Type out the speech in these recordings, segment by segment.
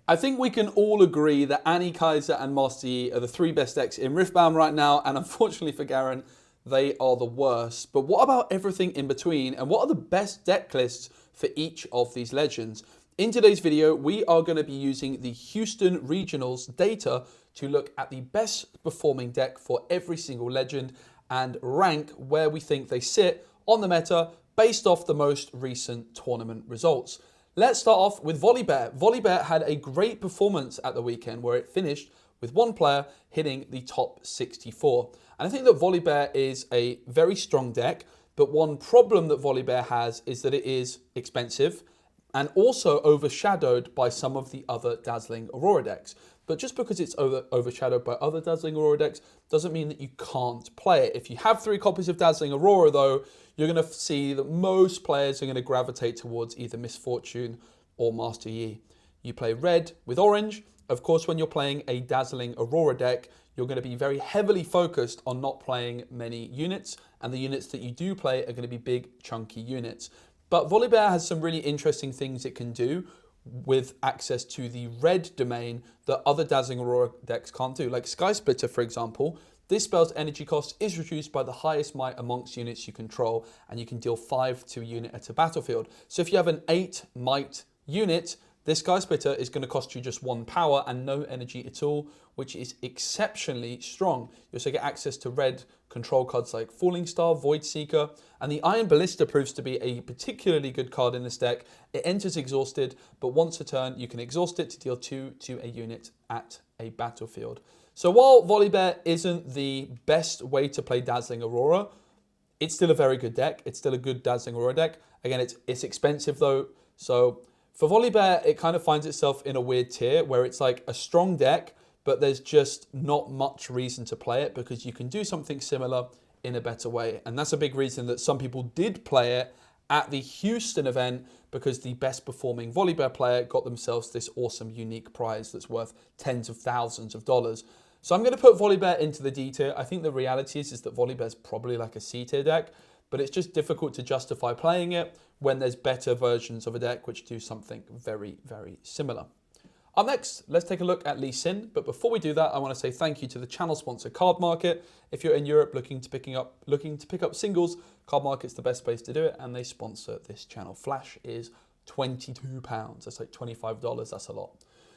I think we can all agree that Ahri, Kaiser, and Master Yi are the three best decks in Riftbound right now, and unfortunately for Garen, they are the worst. But what about everything in between, and what are the best deck lists for each of these legends? In today's video, we are going to be using the Houston Regionals data to look at the best performing deck for every single legend and rank where we think they sit on the meta based off the most recent tournament results. Let's start off with Volibear. Volibear had a great performance at the weekend where it finished with one player hitting the top 64. And I think that Volibear is a very strong deck, but one problem that Volibear has is that it is expensive and also overshadowed by some of the other Dazzling Aurora decks. But just because it's overshadowed by other Dazzling Aurora decks doesn't mean that you can't play it. If you have 3 copies of Dazzling Aurora though, you're going to see that most players are going to gravitate towards either Misfortune or Master Yi. You play red with orange. Of course, when you're playing a Dazzling Aurora deck, you're going to be very heavily focused on not playing many units, and the units that you do play are going to be big, chunky units. But Volibear has some really interesting things it can do with access to the red domain that other Dazzling Aurora decks can't do. Like Sky Splitter, for example, this spell's energy cost is reduced by the highest might amongst units you control, and you can deal 5 to a unit at a battlefield. So if you have an 8 might unit, this Sky Splitter is going to cost you just 1 power and no energy at all, which is exceptionally strong. You also get access to red control cards like Falling Star, Void Seeker, and the Iron Ballista proves to be a particularly good card in this deck. It enters exhausted, but once a turn, you can exhaust it to deal 2 to a unit at a battlefield. So while Volibear isn't the best way to play Dazzling Aurora, it's still a very good deck. It's still a good Dazzling Aurora deck. Again, it's expensive though, so for Volibear, it kind of finds itself in a weird tier where it's like a strong deck, but there's just not much reason to play it because you can do something similar in a better way. And that's a big reason that some people did play it at the Houston event, because the best performing Volibear player got themselves this awesome unique prize that's worth tens of thousands of dollars. So I'm going to put Volibear into the D tier. I think the reality is that Volibear is probably like a C tier deck, but it's just difficult to justify playing it when there's better versions of a deck which do something very, very similar. Up next, let's take a look at Lee Sin. But before we do that, I want to say thank you to the channel sponsor, Cardmarket. If you're in Europe looking to pick up singles, Cardmarket's the best place to do it, and they sponsor this channel. Flash is £22. That's like $25. That's a lot.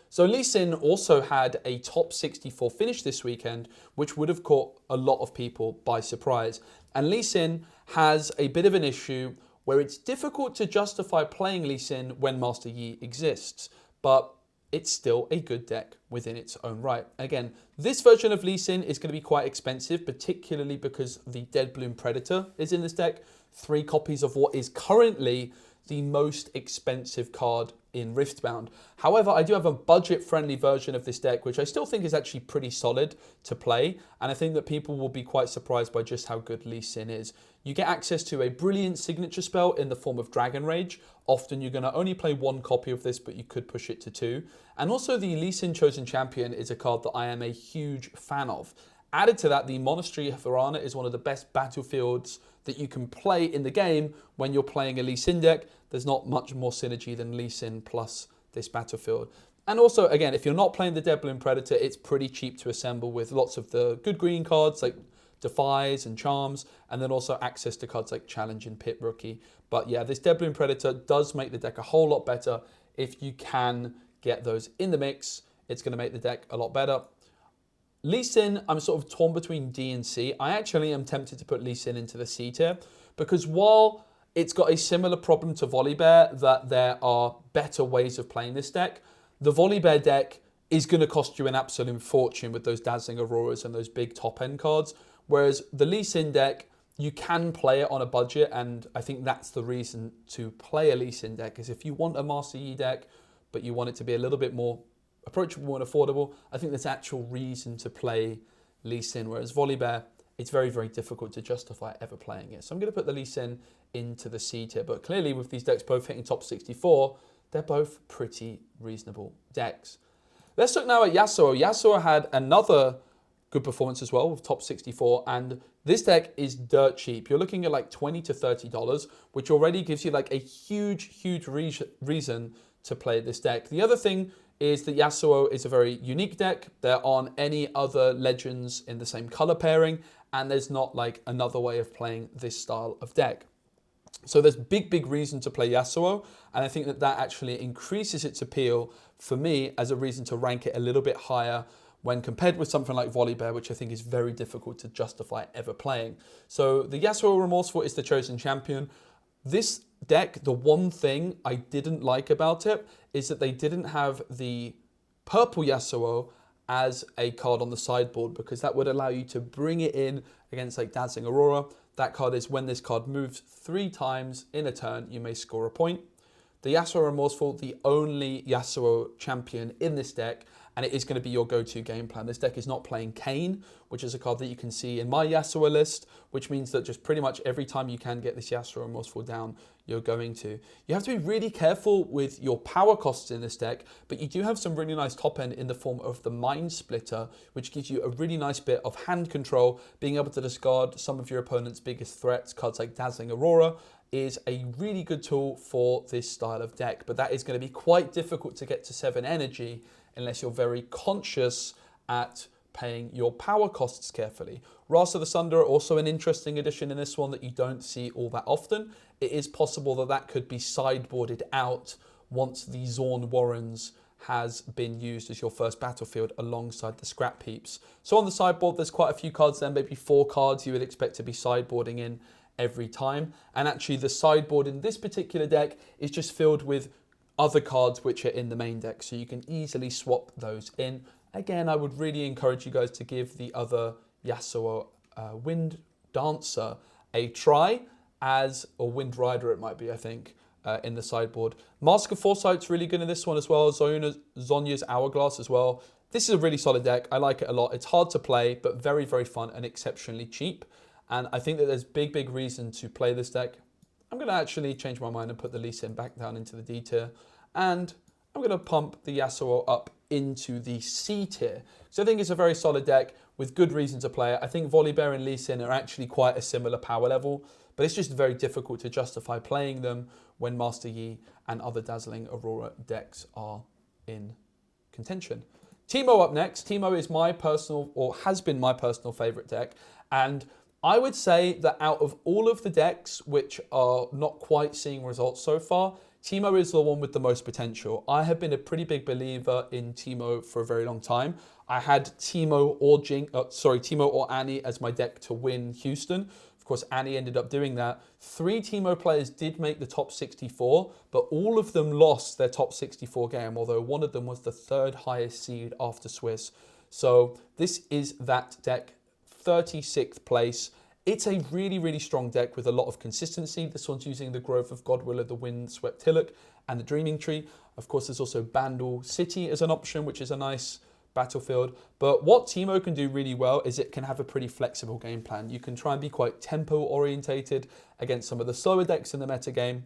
So Lee Sin also had a top 64 finish this weekend, which would have caught a lot of people by surprise. And Lee Sin has a bit of an issue where it's difficult to justify playing Lee Sin when Master Yi exists, but it's still a good deck within its own right. Again, this version of Lee Sin is going to be quite expensive, particularly because the Dead Bloom Predator is in this deck. 3 copies of what is currently the most expensive card in Riftbound. However, I do have a budget-friendly version of this deck, which I still think is actually pretty solid to play, and I think that people will be quite surprised by just how good Lee Sin is. You get access to a brilliant signature spell in the form of Dragon Rage. Often you're going to only play 1 copy of this, but you could push it to 2. And also the Lee Sin Chosen Champion is a card that I am a huge fan of. Added to that, the Monastery of Varana is one of the best battlefields that you can play in the game when you're playing a Lee Sin deck. There's not much more synergy than Lee Sin plus this battlefield. And also, again, if you're not playing the Dead Bloom Predator, it's pretty cheap to assemble with lots of the good green cards like Defies and Charms, and then also access to cards like Challenge and Pit Rookie. But yeah, this Dead Bloom Predator does make the deck a whole lot better. If you can get those in the mix, it's going to make the deck a lot better. Lee Sin, I'm sort of torn between D and C. I actually am tempted to put Lee Sin into the C tier because while it's got a similar problem to Volibear, that there are better ways of playing this deck, the Volibear deck is going to cost you an absolute fortune with those Dazzling Auroras and those big top-end cards, whereas the Lee Sin deck, you can play it on a budget, and I think that's the reason to play a Lee Sin deck, is if you want a Master Yi deck, but you want it to be a little bit more approachable and affordable, I think there's actual reason to play Lee Sin, whereas Volibear, it's very, very difficult to justify ever playing it. So I'm going to put the Lee Sin into the C tier, but clearly with these decks both hitting top 64, they're both pretty reasonable decks. Let's look now at Yasuo. Yasuo had another good performance as well with top 64, and this deck is dirt cheap. You're looking at like $20 to $30, which already gives you like a huge reason to play this deck. The other thing is that Yasuo is a very unique deck. There aren't any other legends in the same color pairing, and there's not like another way of playing this style of deck. So there's big reason to play Yasuo, and I think that that actually increases its appeal for me as a reason to rank it a little bit higher when compared with something like Volibear, which I think is very difficult to justify ever playing. So the Yasuo Remorseful is the chosen champion. This deck, the one thing I didn't like about it is that they didn't have the purple Yasuo as a card on the sideboard, because that would allow you to bring it in against like Dazzling Aurora. That card is when this card moves 3 times in a turn, you may score a point. The Yasuo Remorseful, the only Yasuo champion in this deck, and it is going to be your go-to game plan. This deck is not playing Kayn, which is a card that you can see in my Yasuo list, which means that just pretty much every time you can get this Yasuo Remorseful down, you're going to. You have to be really careful with your power costs in this deck, but you do have some really nice top end in the form of the Mind Splitter, which gives you a really nice bit of hand control. Being able to discard some of your opponent's biggest threats, cards like Dazzling Aurora, is a really good tool for this style of deck, but that is going to be quite difficult to get to 7 energy unless you're very conscious at paying your power costs carefully. Wrath of the Sunder, also an interesting addition in this one that you don't see all that often. It is possible that that could be sideboarded out once the Zorn Warrens has been used as your first battlefield alongside the Scrap Heaps. So on the sideboard, there's quite a few cards there, maybe 4 cards you would expect to be sideboarding in every time. And actually the sideboard in this particular deck is just filled with other cards which are in the main deck, so you can easily swap those in. Again, I would really encourage you guys to give the other Yasuo Wind Dancer a try, or Wind Rider it might be, I think, in the sideboard. Mask of Foresight's really good in this one as well. Zhonya's Hourglass as well. This is a really solid deck. I like it a lot. It's hard to play, but very fun and exceptionally cheap. And I think that there's big reason to play this deck. I'm going to actually change my mind and put the Lee Sin back down into the D tier. And I'm going to pump the Yasuo up into the C tier. So I think it's a very solid deck with good reason to play it. I think Volibear and Lee Sin are actually quite a similar power level, but it's just very difficult to justify playing them when Master Yi and other Dazzling Aurora decks are in contention. Teemo up next. Teemo is my personal, or has been my personal favorite deck. And I would say that out of all of the decks which are not quite seeing results so far, Teemo is the one with the most potential. I have been a pretty big believer in Teemo for a very long time. I had Teemo or Annie as my deck to win Houston. Of course, Annie ended up doing that. 3 Teemo players did make the top 64, but all of them lost their top 64 game, although one of them was the 3rd highest seed after Swiss. So this is that deck. 36th place. It's a really strong deck with a lot of consistency. This one's using the Growth of Godwiller, the Windswept Hillock, and the Dreaming Tree. Of course, there's also Bandle City as an option, which is a nice battlefield. But what Teemo can do really well is it can have a pretty flexible game plan. You can try and be quite tempo orientated against some of the slower decks in the meta game.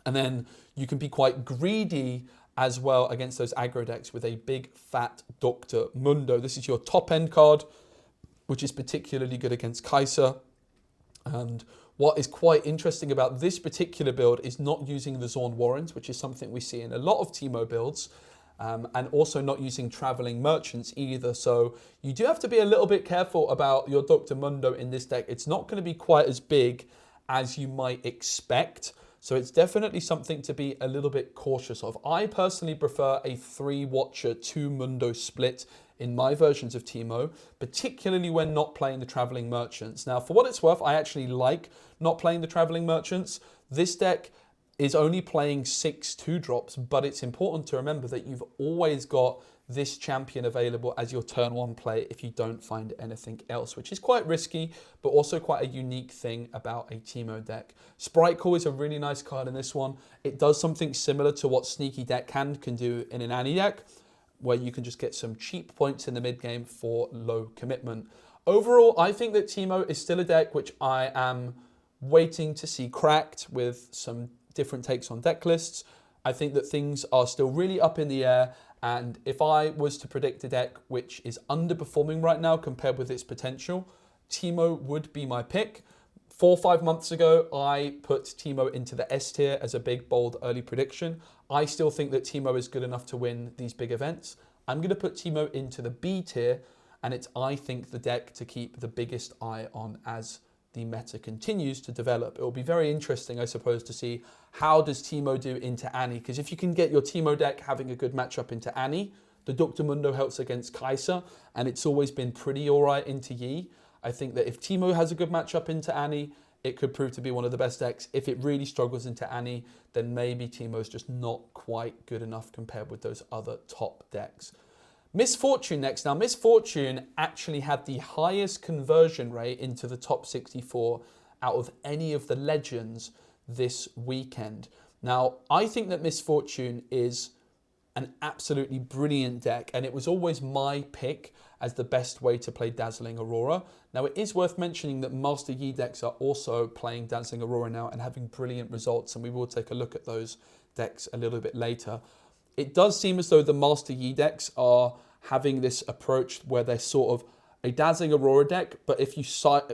And then you can be quite greedy as well against those aggro decks with a big fat Dr. Mundo. This is your top end card, which is particularly good against Kai'Sa. And what is quite interesting about this particular build is not using the Zorn Warrens, which is something we see in a lot of Teemo builds, and also not using Traveling Merchants either. So you do have to be a little bit careful about your Dr. Mundo in this deck. It's not going to be quite as big as you might expect. So it's definitely something to be a little bit cautious of. I personally prefer a 3-Watcher 2 Mundo split in my versions of Teemo, particularly when not playing the Traveling Merchants. Now, for what it's worth, I actually like not playing the Traveling Merchants. This deck is only playing 6 2-drops, but it's important to remember that you've always got this champion available as your turn 1 play if you don't find anything else, which is quite risky, but also quite a unique thing about a Teemo deck. Sprite Call is a really nice card in this one. It does something similar to what Sneaky Deckhand can do in an Annie deck, where you can just get some cheap points in the mid game for low commitment. Overall, I think that Teemo is still a deck which I am waiting to see cracked with some different takes on deck lists. I think that things are still really up in the air, and if I was to predict a deck which is underperforming right now compared with its potential, Teemo would be my pick. 4 or 5 months ago, I put Teemo into the S tier as a big, bold, early prediction. I still think that Teemo is good enough to win these big events. I'm going to put Teemo into the B tier, and it's, I think, the deck to keep the biggest eye on as the meta continues to develop. It will be very interesting, I suppose, to see how does Teemo do into Ahri, because if you can get your Teemo deck having a good matchup into Ahri, the Dr. Mundo helps against Kai'Sa, and it's always been pretty all right into Yi. I think that if Teemo has a good matchup into Ahri, it could prove to be one of the best decks. If it really struggles into Ahri, then maybe Teemo's just not quite good enough compared with those other top decks. Miss Fortune next. Now, Miss Fortune actually had the highest conversion rate into the top 64 out of any of the legends this weekend. Now, I think that Miss Fortune is an absolutely brilliant deck, and it was always my pick as the best way to play Dazzling Aurora. Now, it is worth mentioning that Master Yi decks are also playing Dazzling Aurora now and having brilliant results, and we will take a look at those decks a little bit later. It does seem as though the Master Yi decks are having this approach where they're sort of a Dazzling Aurora deck, but if you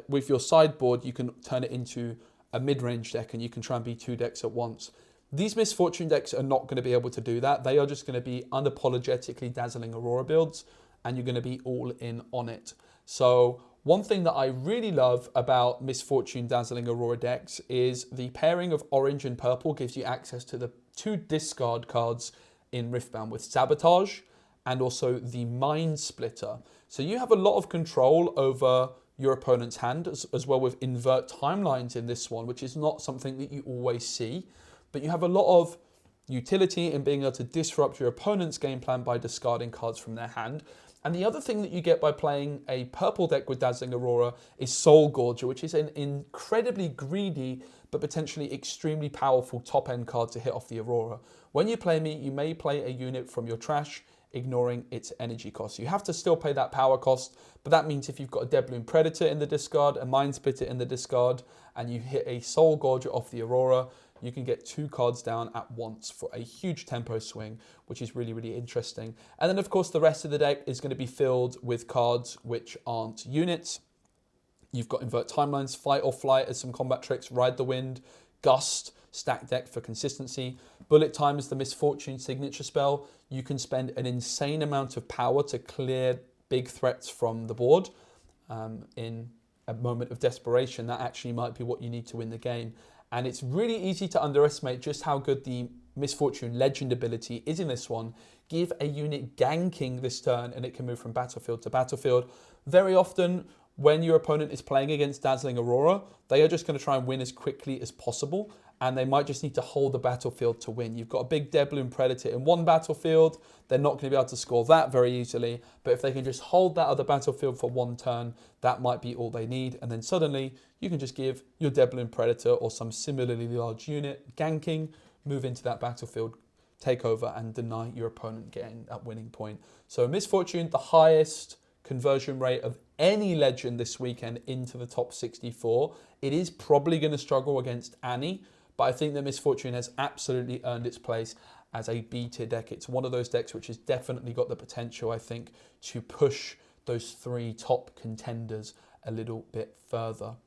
with your sideboard, you can turn it into a mid-range deck, and you can try and be 2 decks at once. These Miss Fortune decks are not going to be able to do that. They are just going to be unapologetically Dazzling Aurora builds, and you're going to be all in on it. So one thing that I really love about Miss Fortune Dazzling Aurora decks is the pairing of orange and purple gives you access to the 2 discard cards in Riftbound with Sabotage and also the Mind Splitter. So you have a lot of control over your opponent's hand, as well with invert timelines in this one, which is not something that you always see. But you have a lot of utility in being able to disrupt your opponent's game plan by discarding cards from their hand. And the other thing that you get by playing a purple deck with Dazzling Aurora is Soul Gorger, which is an incredibly greedy but potentially extremely powerful top-end card to hit off the Aurora. When you play me, you may play a unit from your trash, ignoring its energy cost. You have to still pay that power cost, but that means if you've got a Deadbloom Predator in the discard, a Mind Splitter in the discard, and you hit a Soul Gorger off the Aurora, you can get 2 cards down at once for a huge tempo swing, which is really, really interesting. And then, of course, the rest of the deck is going to be filled with cards which aren't units. You've got Invert Timelines, Fight or Flight as some combat tricks, Ride the Wind, Gust, Stack Deck for consistency. Bullet Time is the Miss Fortune signature spell. You can spend an insane amount of power to clear big threats from the board in a moment of desperation. That actually might be what you need to win the game. And it's really easy to underestimate just how good the Miss Fortune Legend ability is in this one. Give a unit ganking this turn and it can move from battlefield to battlefield. Very often when your opponent is playing against Dazzling Aurora, they are just going to try and win as quickly as possible, and they might just need to hold the battlefield to win. You've got a big Deadbloom Predator in one battlefield, they're not going to be able to score that very easily, but if they can just hold that other battlefield for one turn, that might be all they need, and then suddenly you can just give your Deadbloom Predator or some similarly large unit ganking, move into that battlefield, take over, and deny your opponent getting that winning point. So Miss Fortune, the highest conversion rate of any legend this weekend into the top 64. It is probably going to struggle against Ahri, but I think that Miss Fortune has absolutely earned its place as a B tier deck. It's one of those decks which has definitely got the potential, I think, to push those 3 top contenders a little bit further.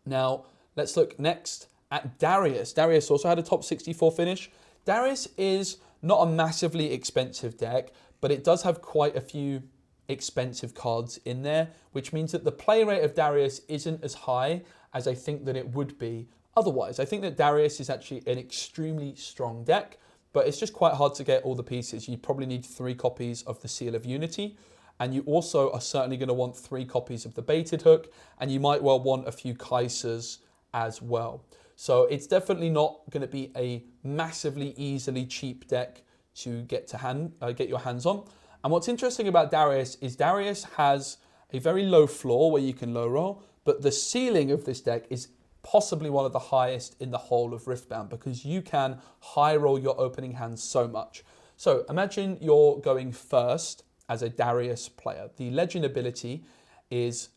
Now, let's look next at Darius. Darius also had a top 64 finish. Darius is not a massively expensive deck, but it does have quite a few expensive cards in there, which means that the play rate of Darius isn't as high as I think that it would be otherwise. I think that Darius is actually an extremely strong deck, but it's just quite hard to get all the pieces. You probably need 3 copies of the Seal of Unity, and you also are certainly going to want 3 copies of the Baited Hook, and you might well want a few Kai'Sas as well. So it's definitely not going to be a massively easily cheap deck to get your hands on. And what's interesting about Darius is Darius has a very low floor where you can low roll, but the ceiling of this deck is possibly one of the highest in the whole of Riftbound because you can high roll your opening hand so much. So imagine you're going first as a Darius player. The legend ability is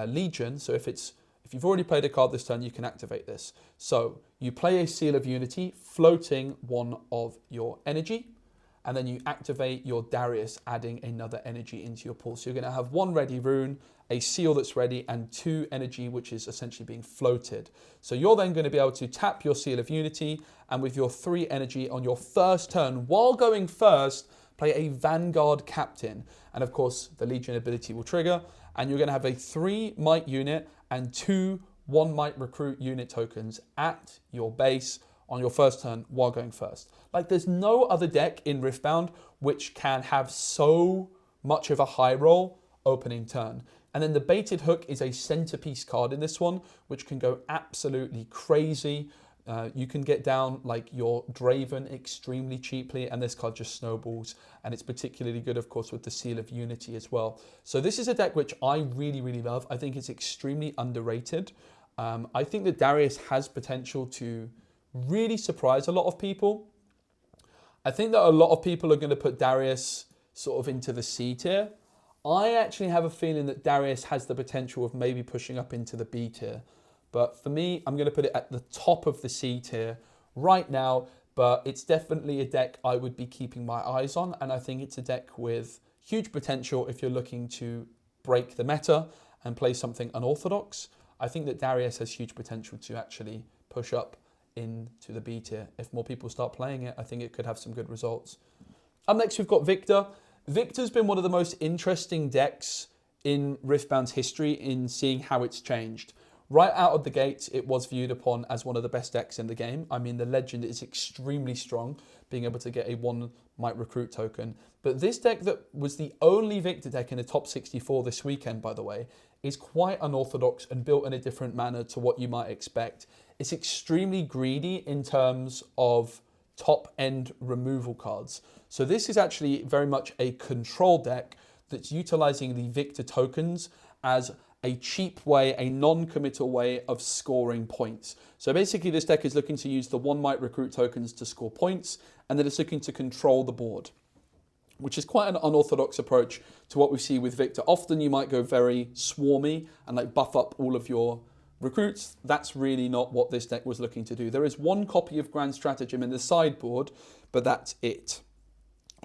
Legion, so if you've already played a card this turn, you can activate this. So you play a Seal of Unity, floating 1 of your energy, and then you activate your Darius, adding another energy into your pool. So you're going to have 1 ready rune, a seal that's ready, and 2 energy, which is essentially being floated. So you're then going to be able to tap your Seal of Unity, and with your 3 energy on your first turn, while going first, play a Vanguard Captain. And of course, the Legion ability will trigger, and you're going to have a 3 Might unit and 2 1 Might Recruit unit tokens at your base on your first turn while going first. Like, there's no other deck in Riftbound which can have so much of a high roll opening turn. And then the Baited Hook is a centerpiece card in this one, which can go absolutely crazy. You can get down like your Draven extremely cheaply, and this card just snowballs. And it's particularly good, of course, with the Seal of Unity as well. So this is a deck which I really, really love. I think it's extremely underrated. I think that Darius has potential to really surprise a lot of people. I think that a lot of people are going to put Darius sort of into the C tier. I actually have a feeling that Darius has the potential of maybe pushing up into the B tier. But for me, I'm going to put it at the top of the C tier right now. But it's definitely a deck I would be keeping my eyes on. And I think it's a deck with huge potential if you're looking to break the meta and play something unorthodox. I think that Darius has huge potential to actually push up into the B tier. If more people start playing it, I think it could have some good results. Up next, we've got Viktor. Viktor's been one of the most interesting decks in Riftbound's history in seeing how it's changed. Right out of the gate, it was viewed upon as one of the best decks in the game. I mean, the Legend is extremely strong, being able to get a 1 Might Recruit token. But this deck that was the only Viktor deck in the top 64 this weekend, by the way, is quite unorthodox and built in a different manner to what you might expect. It's extremely greedy in terms of top-end removal cards. So this is actually very much a control deck that's utilizing the Viktor tokens as a cheap way, a non-committal way of scoring points. So basically this deck is looking to use the 1 Might Recruit tokens to score points, and then it's looking to control the board, which is quite an unorthodox approach to what we see with Viktor. Often you might go very swarmy and like buff up all of your recruits. That's really not what this deck was looking to do. There is 1 copy of Grand Stratagem in the sideboard, but that's it.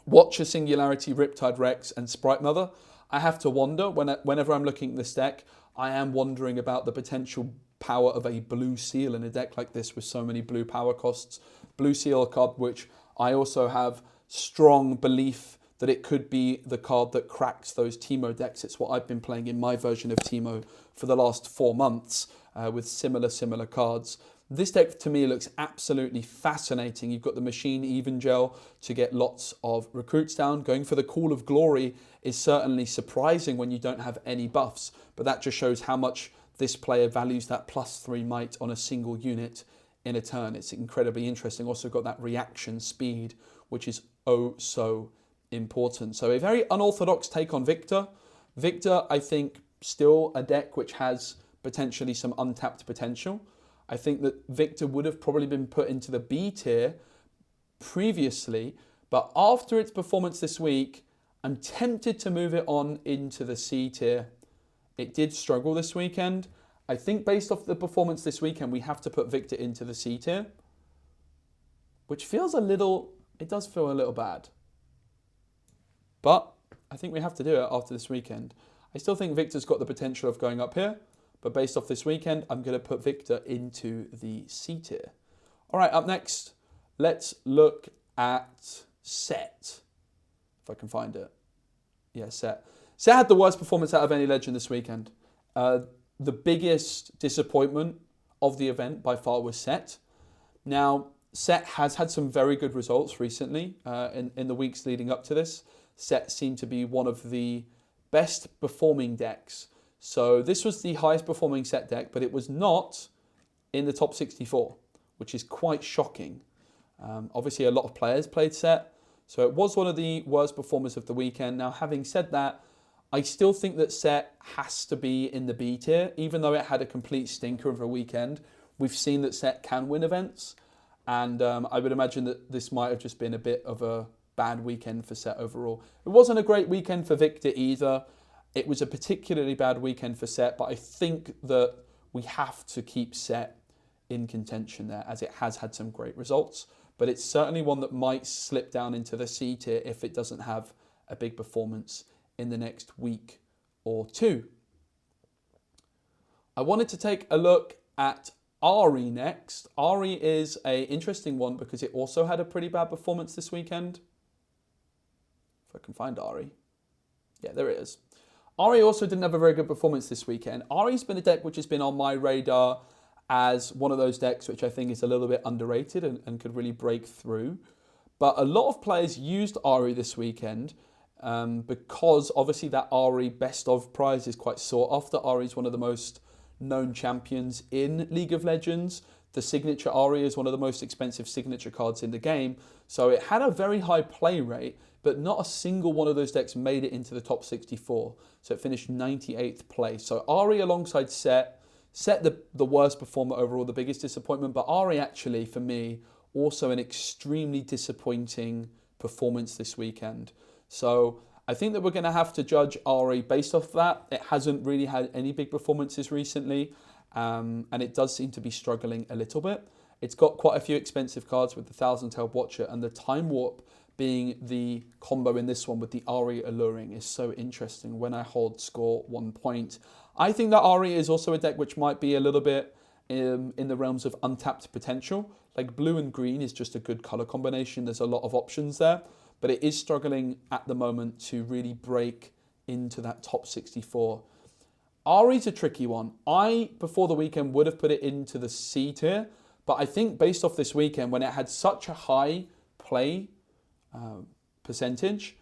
Watcher, Singularity, Riptide Rex, and Sprite Mother. I have to wonder, whenever I'm looking at this deck, I am wondering about the potential power of a Blue Seal in a deck like this with so many blue power costs. Blue Seal, a card which I also have strong belief that it could be the card that cracks those Teemo decks. It's what I've been playing in my version of Teemo for the last 4 months with similar cards. This deck to me looks absolutely fascinating. You've got the Machine Evangel to get lots of recruits down. Going for the Call of Glory is certainly surprising when you don't have any buffs, but that just shows how much this player values that +3 might on a single unit in a turn. It's incredibly interesting. Also got that reaction speed, which is oh so important. So a very unorthodox take on Viktor. Viktor, I think, still a deck which has potentially some untapped potential. I think that Viktor would have probably been put into the B tier previously, but after its performance this week, I'm tempted to move it on into the C tier. It did struggle this weekend. I think based off the performance this weekend, we have to put Viktor into the C tier, which feels it does feel a little bad. But I think we have to do it after this weekend. I still think Viktor's got the potential of going up here, but based off this weekend, I'm going to put Viktor into the C tier. All right, up next, let's look at Sett. If I can find it. Yeah, Sett. Sett had the worst performance out of any Legend this weekend. The biggest disappointment of the event by far was Sett. Now, Sett has had some very good results recently in the weeks leading up to this. Sett seemed to be one of the best performing decks. So this was the highest performing Sett deck, but it was not in the top 64, which is quite shocking. Obviously, a lot of players played Sett, so it was one of the worst performers of the weekend. Now, having said that, I still think that Sett has to be in the B tier, even though it had a complete stinker of a weekend. We've seen that Sett can win events, and I would imagine that this might have just been a bit of a bad weekend for Sett overall. It wasn't a great weekend for Viktor either. It was a particularly bad weekend for Sett, but I think that we have to keep Sett in contention there, as it has had some great results. but it's certainly one that might slip down into the C tier if it doesn't have a big performance in the next week or two. I wanted to take a look at Ahri next. Ahri is an interesting one because it also had a pretty bad performance this weekend. If I can find Ahri. Yeah, there it is. Ahri also didn't have a very good performance this weekend. Ahri's been a deck which has been on my radar as one of those decks which I think is a little bit underrated and could really break through. But a lot of players used Ahri this weekend because obviously that Ahri best of prize is quite sought after. Ahri is one of the most known champions in League of Legends. The signature Ahri is one of the most expensive signature cards in the game. So it had a very high play rate, but not a single one of those decks made it into the top 64. So it finished 98th place. So Ahri alongside Sett. Sett the worst performer overall, the biggest disappointment. But Ahri actually, for me, also an extremely disappointing performance this weekend. So I think that we're going to have to judge Ahri based off that. It hasn't really had any big performances recently. And it does seem to be struggling a little bit. It's got quite a few expensive cards with the Thousand-Tailed Watcher, and the Time Warp being the combo in this one with the Ahri alluring is so interesting. When I hold, score 1 point. I think that Ahri is also a deck which might be a little bit in the realms of untapped potential. Like blue and green is just a good color combination. There's a lot of options there, but it is struggling at the moment to really break into that top 64. Ahri's a tricky one. Before the weekend, would have put it into the C tier, but I think based off this weekend, when it had such a high play percentage,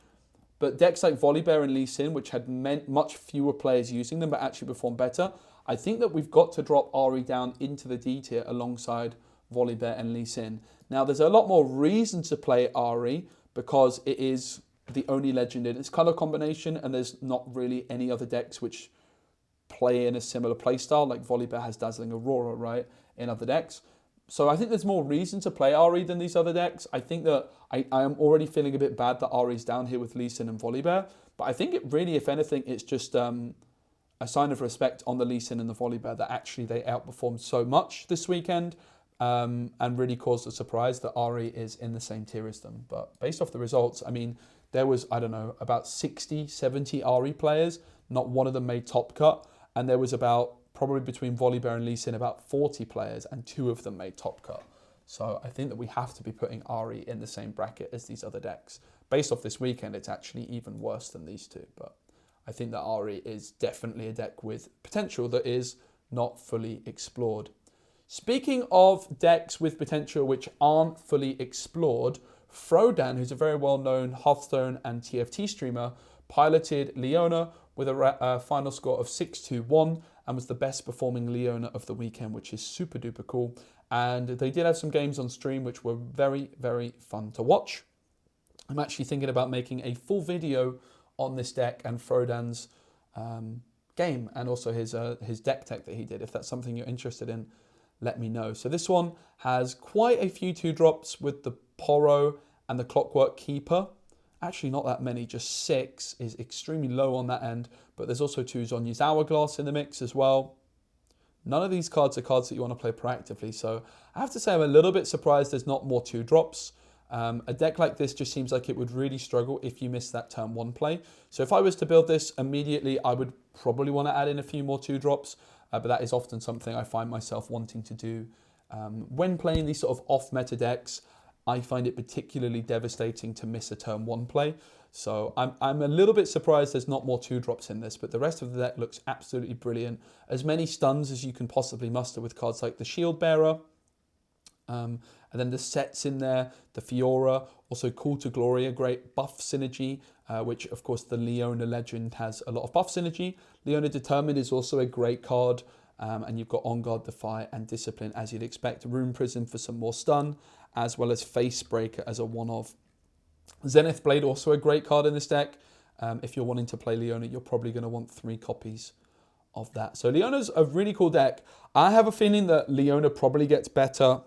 but decks like Volibear and Lee Sin, which had much fewer players using them, but actually performed better, I think that we've got to drop Ahri down into the D tier alongside Volibear and Lee Sin. Now, there's a lot more reason to play Ahri because it is the only legend in its color combination, and there's not really any other decks which play in a similar playstyle. Like Volibear has Dazzling Aurora, right, in other decks. So I think there's more reason to play Ahri than these other decks. I think that I am already feeling a bit bad that Ahri's down here with Lee Sin and Volibear. But I think it really, if anything, it's just a sign of respect on the Lee Sin and the Volibear that actually they outperformed so much this weekend and really caused a surprise that Ahri is in the same tier as them. But based off the results, I mean, there was, I don't know, about 60, 70 Ahri players. Not one of them made top cut. And there was about, probably between Volibear and Lee Sin, about 40 players, and 2 of them made top cut. So I think that we have to be putting Ahri in the same bracket as these other decks. Based off this weekend, it's actually even worse than these two. But I think that Ahri is definitely a deck with potential that is not fully explored. Speaking of decks with potential which aren't fully explored, Frodan, who's a very well-known Hearthstone and TFT streamer, piloted Leona with a final score of 6-2-1 and was the best performing Leona of the weekend, which is super duper cool. And they did have some games on stream which were very, very fun to watch. I'm actually thinking about making a full video on this deck and Frodan's game, and also his deck tech that he did. If that's something you're interested in, let me know. So this one has quite a few 2-drops with the Poro and the Clockwork Keeper. Actually not that many, just 6 is extremely low on that end, but there's also 2 Zhonya's Hourglass in the mix as well. None of these cards are cards that you want to play proactively, so I have to say I'm a little bit surprised there's not more 2-drops. A deck like this just seems like it would really struggle if you missed that turn 1 play. So if I was to build this immediately, I would probably want to add in a few more 2-drops, but that is often something I find myself wanting to do. When playing these sort of off-meta decks, I find it particularly devastating to miss a turn 1 play. So I'm a little bit surprised there's not more 2-drops in this, but the rest of the deck looks absolutely brilliant. As many stuns as you can possibly muster with cards like the Shield Bearer, and then the Setts in there, the Fiora, also Call to Glory, a great buff synergy, which of course the Leona Legend has a lot of buff synergy. Leona Determined is also a great card, and you've got On Guard, Defy, and Discipline as you'd expect. Rune Prison for some more stun, as well as Facebreaker as a one-of. Zenith Blade, also a great card in this deck. If you're wanting to play Leona, you're probably going to want 3 copies of that. So Leona's a really cool deck. I have a feeling that Leona probably gets better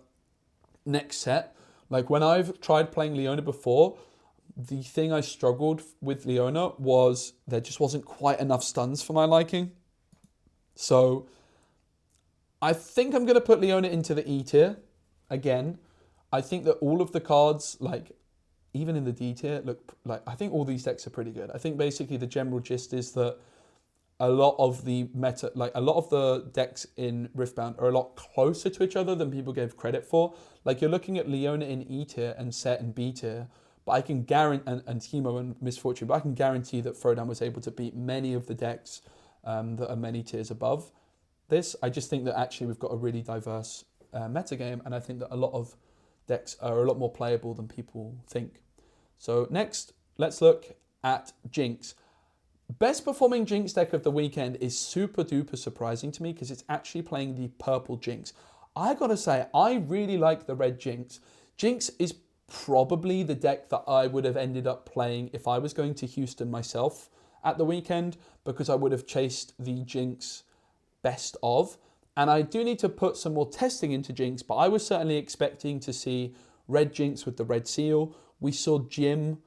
next set. Like when I've tried playing Leona before, the thing I struggled with Leona was there just wasn't quite enough stuns for my liking. So I think I'm going to put Leona into the E tier again. I think that all of the cards, like even in the D tier, look like, I think all these decks are pretty good. I think basically the general gist is that a lot of the meta, like a lot of the decks in Riftbound are a lot closer to each other than people gave credit for. Like you're looking at Leona in E tier and Sett in B tier, but I can guarantee, and Teemo and Misfortune, but I can guarantee that Throwdown was able to beat many of the decks that are many tiers above this. I just think that actually we've got a really diverse meta game, and I think that a lot of decks are a lot more playable than people think. So next, let's look at Jinx. Best performing Jinx deck of the weekend is super duper surprising to me because it's actually playing the purple Jinx. I gotta say, I really like the red Jinx. Jinx is probably the deck that I would have ended up playing if I was going to Houston myself at the weekend, because I would have chased the Jinx best of. And I do need to put some more testing into Jinx, but I was certainly expecting to see red Jinx with the red seal. We saw Jim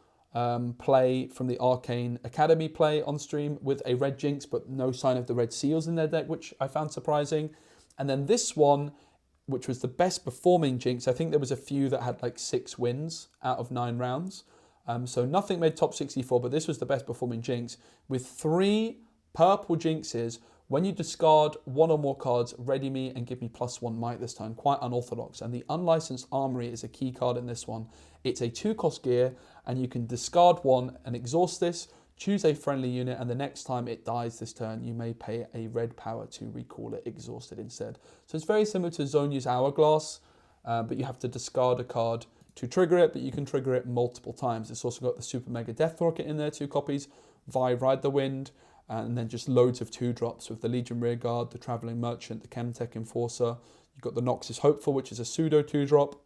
play from the Arcane Academy play on stream with a red Jinx, but no sign of the red seals in their deck, which I found surprising. And then this one, which was the best performing Jinx, I think there was a few that had like 6 wins out of 9 rounds. So nothing made top 64, but this was the best performing Jinx with 3 purple Jinxes. When you discard 1 or more cards, ready me and give me +1 might this time. Quite unorthodox. And the Unlicensed Armory is a key card in this one. It's a 2-cost gear, and you can discard 1 and exhaust this, choose a friendly unit, and the next time it dies this turn, you may pay a red power to recall it exhausted instead. So it's very similar to Zhonya's Hourglass, but you have to discard a card to trigger it, but you can trigger it multiple times. It's also got the Super Mega Death Rocket in there, 2 copies, Vi Ride the Wind, and then just loads of 2-drops with the Legion Rearguard, the Traveling Merchant, the Chemtech Enforcer. You've got the Noxus Hopeful, which is a pseudo 2-drop.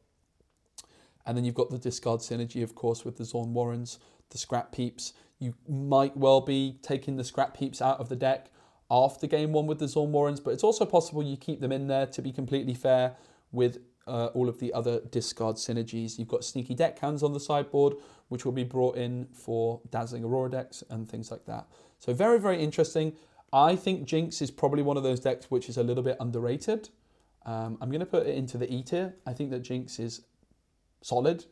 And then you've got the discard synergy, of course, with the Zorn Warrens, the Scrap Peeps. You might well be taking the Scrap Peeps out of the deck after game 1 with the Zorn Warrens, but it's also possible you keep them in there, to be completely fair, with all of the other discard synergies. You've got Sneaky Deckhands on the sideboard, which will be brought in for Dazzling Aurora decks and things like that. So very, very interesting. I think Jinx is probably one of those decks which is a little bit underrated. I'm going to put it into the E tier. I think that Jinx is solid.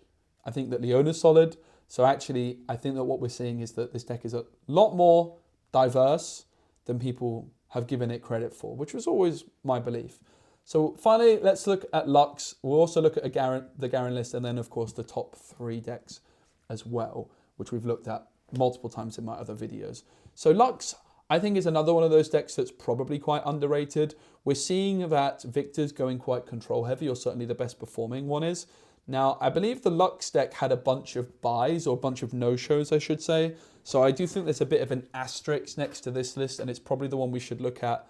I think that Leona's solid. So actually, I think that what we're seeing is that this deck is a lot more diverse than people have given it credit for, which was always my belief. So finally, let's look at Lux. We'll also look at the Garen list, and then of course the top 3 decks as well, which we've looked at multiple times in my other videos. So Lux, I think, is another one of those decks that's probably quite underrated. We're seeing that Viktor's going quite control heavy, or certainly the best performing one is. Now, I believe the Lux deck had a bunch of buys, or a bunch of no-shows, I should say. So I do think there's a bit of an asterisk next to this list, and it's probably the one we should look at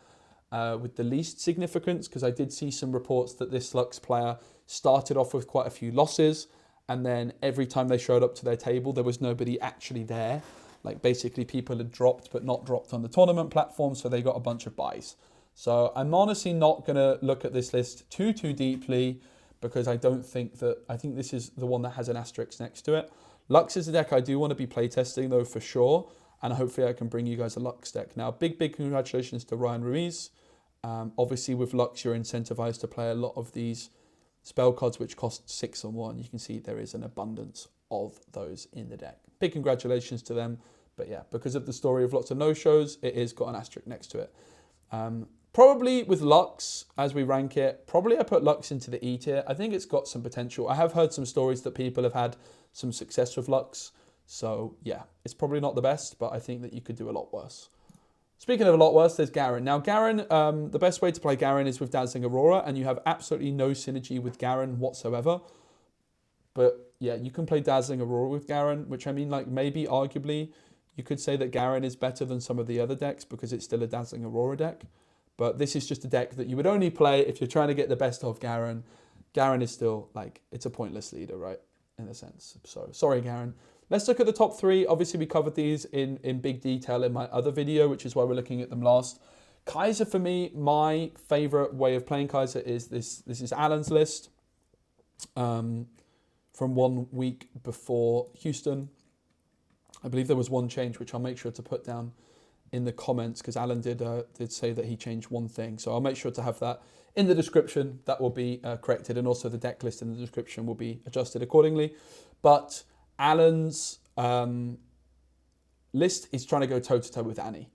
with the least significance, because I did see some reports that this Lux player started off with quite a few losses, and then every time they showed up to their table, there was nobody actually there. Like basically people had dropped, but not dropped on the tournament platform, so they got a bunch of buys. So I'm honestly not going to look at this list too deeply, because I think this is the one that has an asterisk next to it. Lux is a deck I do want to be playtesting though, for sure, and hopefully I can bring you guys a Lux deck. Now, big congratulations to Ryan Ruiz. Obviously with Lux, you're incentivized to play a lot of these spell cards which cost 6 or more, and you can see there is an abundance of those in the deck. Big congratulations to them. But yeah, because of the story of lots of no-shows, it is got an asterisk next to it. Probably with Lux, as we rank it, probably I put Lux into the E tier. I think it's got some potential. I have heard some stories that people have had some success with Lux. So yeah, it's probably not the best, but I think that you could do a lot worse. Speaking of a lot worse, there's Garen. Now Garen, the best way to play Garen is with Dazzling Aurora, and you have absolutely no synergy with Garen whatsoever. But yeah, you can play Dazzling Aurora with Garen, which I mean, like, maybe arguably you could say that Garen is better than some of the other decks because it's still a Dazzling Aurora deck. But this is just a deck that you would only play if you're trying to get the best of Garen. Garen is still, like, it's a pointless leader, right? In a sense. So, sorry, Garen. Let's look at the top 3. Obviously, we covered these in big detail in my other video, which is why we're looking at them last. Kaiser, for me, my favorite way of playing Kaiser is this. This is Alan's list from 1 week before Houston. I believe there was one change, which I'll make sure to put down in the comments, because Alan did say that he changed one thing. So I'll make sure to have that in the description. That will be corrected, and also the deck list in the description will be adjusted accordingly. But Alan's list is trying to go toe-to-toe with Ahri.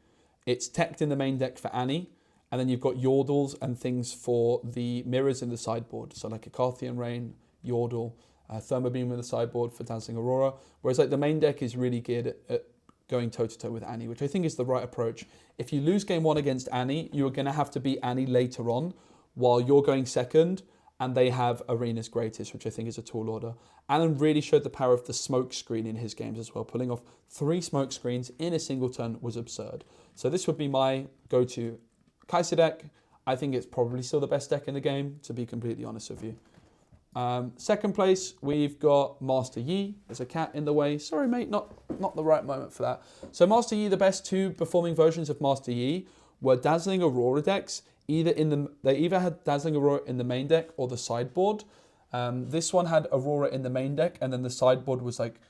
It's teched in the main deck for Ahri, and then you've got Yordles and things for the mirrors in the sideboard. So like a Carthian Rain, Yordle, Thermobeam in the sideboard for Dazzling Aurora. Whereas like the main deck is really geared at going toe-to-toe with Ahri, which I think is the right approach. If you lose game 1 against Ahri, you're going to have to beat Ahri later on while you're going second, and they have Arena's Greatest, which I think is a tall order. Alan really showed the power of the smoke screen in his games as well. Pulling off 3 smoke screens in a single turn was absurd. So this would be my go-to Kai'Sa deck. I think it's probably still the best deck in the game, to be completely honest with you. Second place, we've got Master Yi. There's a cat in the way. Sorry, mate, not the right moment for that. So Master Yi, the best 2 performing versions of Master Yi were Dazzling Aurora decks. They either had Dazzling Aurora in the main deck or the sideboard. This one had Aurora in the main deck, and then the sideboard was like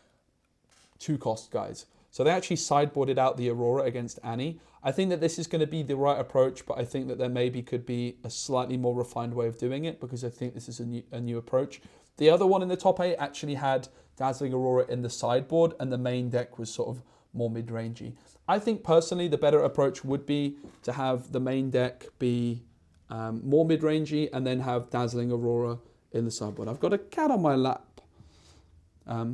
2 cost guys. So they actually sideboarded out the Aurora against Ahri. I think that this is going to be the right approach, but I think that there maybe could be a slightly more refined way of doing it, because I think this is a new approach. The other one in the top 8 actually had Dazzling Aurora in the sideboard, and the main deck was sort of more mid-rangey. I think personally the better approach would be to have the main deck be more mid-rangey and then have Dazzling Aurora in the sideboard. I've got a cat on my lap.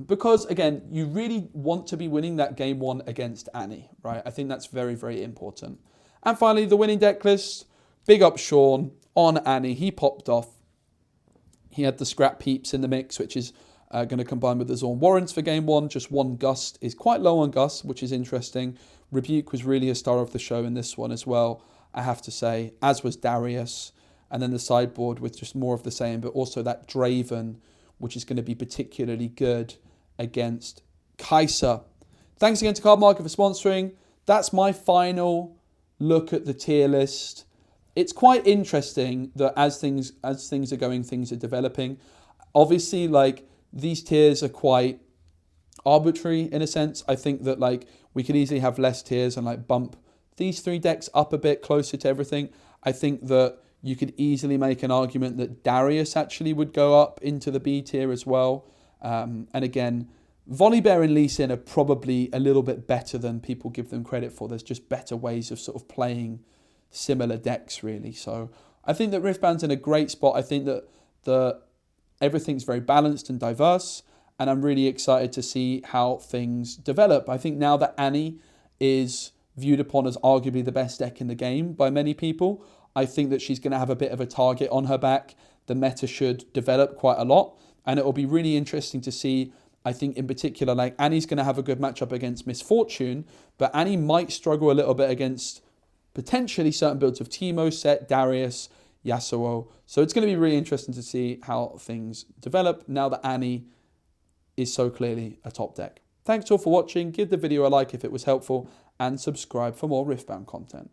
Because, again, you really want to be winning that game 1 against Ahri, right? I think that's very, very important. And finally, the winning deck list. Big up Sean on Ahri. He popped off. He had the Scrap Peeps in the mix, which is going to combine with the Zorn Warrants for game 1. Just 1 Gust is quite low on Gust, which is interesting. Rebuke was really a star of the show in this one as well, I have to say, as was Darius. And then the sideboard with just more of the same, but also that Draven, which is going to be particularly good against Kai'Sa. Thanks again to Cardmarket for sponsoring. That's my final look at the tier list. It's quite interesting that as things are going, things are developing. Obviously, like, these tiers are quite arbitrary in a sense. I think that like we could easily have less tiers and like bump these 3 decks up a bit closer to everything. I think that you could easily make an argument that Darius actually would go up into the B tier as well. And again, Volibear and Lee Sin are probably a little bit better than people give them credit for. There's just better ways of sort of playing similar decks, really. So I think that Riftbound's in a great spot. I think that everything's very balanced and diverse, and I'm really excited to see how things develop. I think now that Ahri is viewed upon as arguably the best deck in the game by many people, I think that she's going to have a bit of a target on her back. The meta should develop quite a lot, and it will be really interesting to see. I think in particular, like, Ahri's going to have a good matchup against Misfortune, but Ahri might struggle a little bit against potentially certain builds of Teemo, Sett, Darius, Yasuo. So it's going to be really interesting to see how things develop now that Ahri is so clearly a top deck. Thanks all for watching. Give the video a like if it was helpful, and subscribe for more Riftbound content.